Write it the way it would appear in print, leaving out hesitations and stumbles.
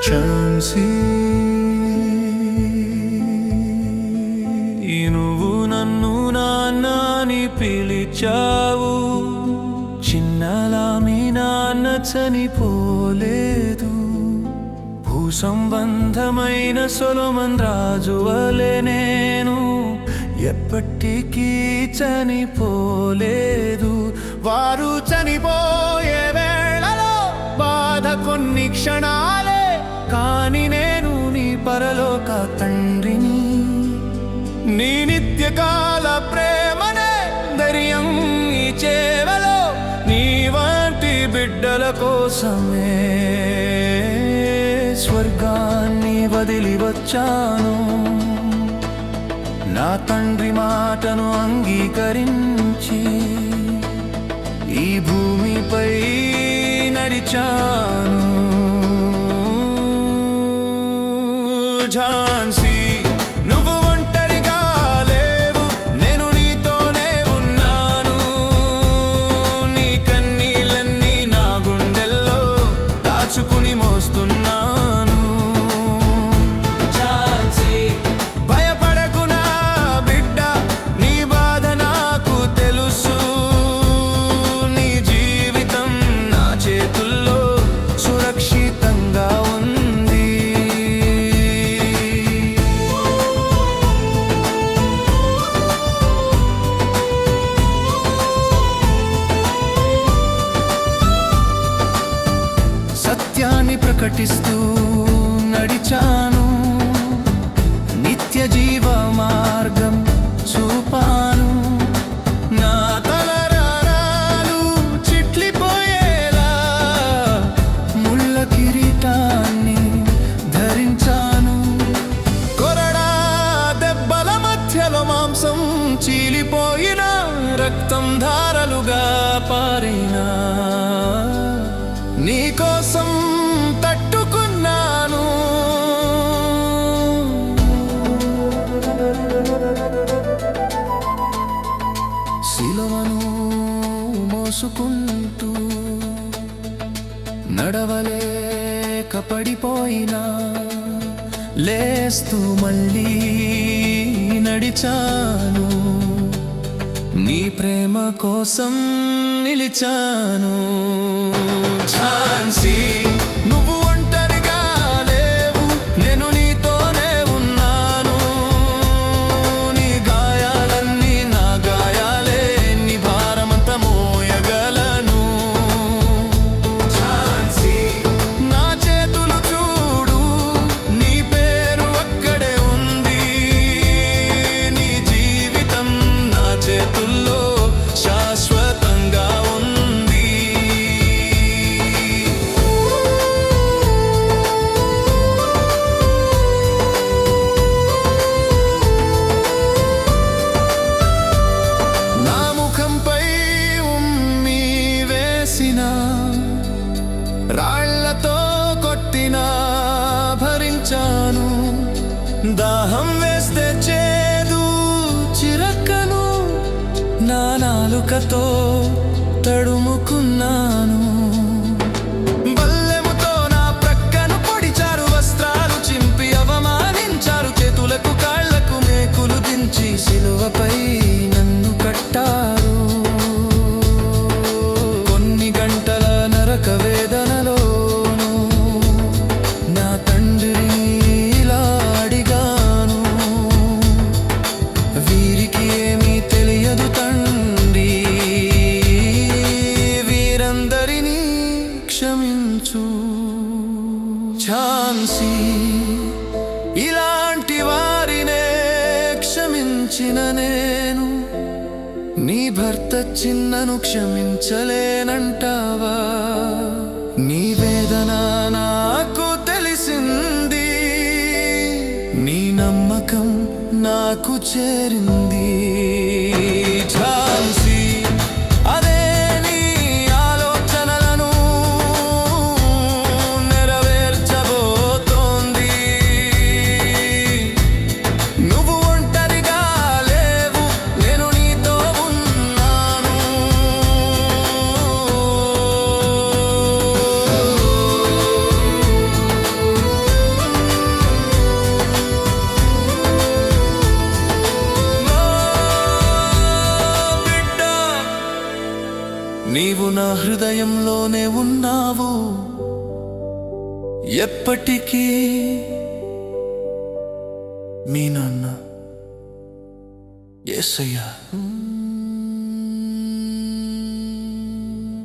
ఝాన్సీ, నువ్వు నన్ను నాన్న అని పిలిచావు. చిన్నలా మీ నాన్న చనిపోలేదు. భూసంబంధమైన సొలొమన్ రాజు వలె నేను ఎప్పటికీ చనిపోలేదు. వారు చనిపోయే వేళలో బాధ కొన్ని క్షణాలే, కాని నేను నీ పరలోక తండ్రిని. నీ నిత్యకాల ప్రేమనే ధైర్యం ఈ చేవలో, నీ వంటి బిడ్డల కోసమే స్వర్గాన్ని వదిలి వచ్చాను. నా తండ్రి మాటను అంగీకరించి ఈ భూమిపై నడిచాను. ఝాన్సీ, నువ్వు ఒంటరిగా లేవు, నేను నీతోనే ఉన్నాను. నీ కన్నీళ్ళన్నీ నా గుండెల్లో దాచుకుని మోస్తున్నాను. ఝాన్సీ, భయపడకు నా బిడ్డ, నీ బాధ నాకు తెలుసు. నీ జీవితం నా చేతుల్లో సురక్షితంగా ఉంది. సత్యాన్ని ప్రకటిస్తూ నడిచాను, నిత్య జీవ మార్గం చూపాను. నా తలరాలు చిట్లిపోయేలా ముళ్ళ కిరీటాన్ని ధరించాను. కొరడా దెబ్బల మధ్యలో మాంసం చీలిపోయిన, రక్తం ధారలుగా పారినా నీకోసం తట్టుకున్నాను. శిలువను మోసుకుంటూ నడవలేక పడిపోయినా, లేస్తూ మళ్ళీ నడిచాను. నీ ప్రేమ కోసం నిలిచాను. ఝాన్సీ, నువ్వు ఒంటరిగా లేవు, నేను నీతోనే ఉన్నాను. నీ గాయాలన్నీ నా గాయాలే, నీ భారమంతా మోయగలను. ఝాన్సీ, నా చేతులు చూడు, నీ పేరు అక్కడే ఉంది. నీ జీవితం నా చేతుల్లో శాశ్వతంగా ఉంది. నా ముఖంపై ఉమ్మి వేసిన, రాళ్లతో కొట్టినా భరించాను. దాహం వేస్తే చేదు చిరక్కను, నా నాలుకతో తడుముకున్నాను. బల్లెముతో నా ప్రక్కను పొడిచారు, వస్త్రాలు చింపి అవమానించారు. చేతులకు కాళ్లకు మేకులు దించి సిలువపై నన్ను కట్టారు. కొన్ని గంటల నరక వేదనలోను నా తండ్రిని ఇలా అడిగాను. వీరికి ఏమీ తెలియదు తండ్రి, వీరందరినీ క్షమించు. ఝాన్సీ, ఇలాంటి వారినే క్షమించిన నేను నీ భర్త చిన్నను క్షమించలేనంటావా? నీ వేదన నాకు తెలిసింది, నీ నమ్మకం నాకు చేరింది ఝాన్సీ అదే నీ ఆలోచనలను నెరవేర్చబోతోంది నువ్వు ఒంటరిగా లేవు నేను నీతో ఉన్నాను నీవు నా హృదయంలోనే ఉన్నావు ఎప్పటికీ మీ నాన్న యేసయ్య.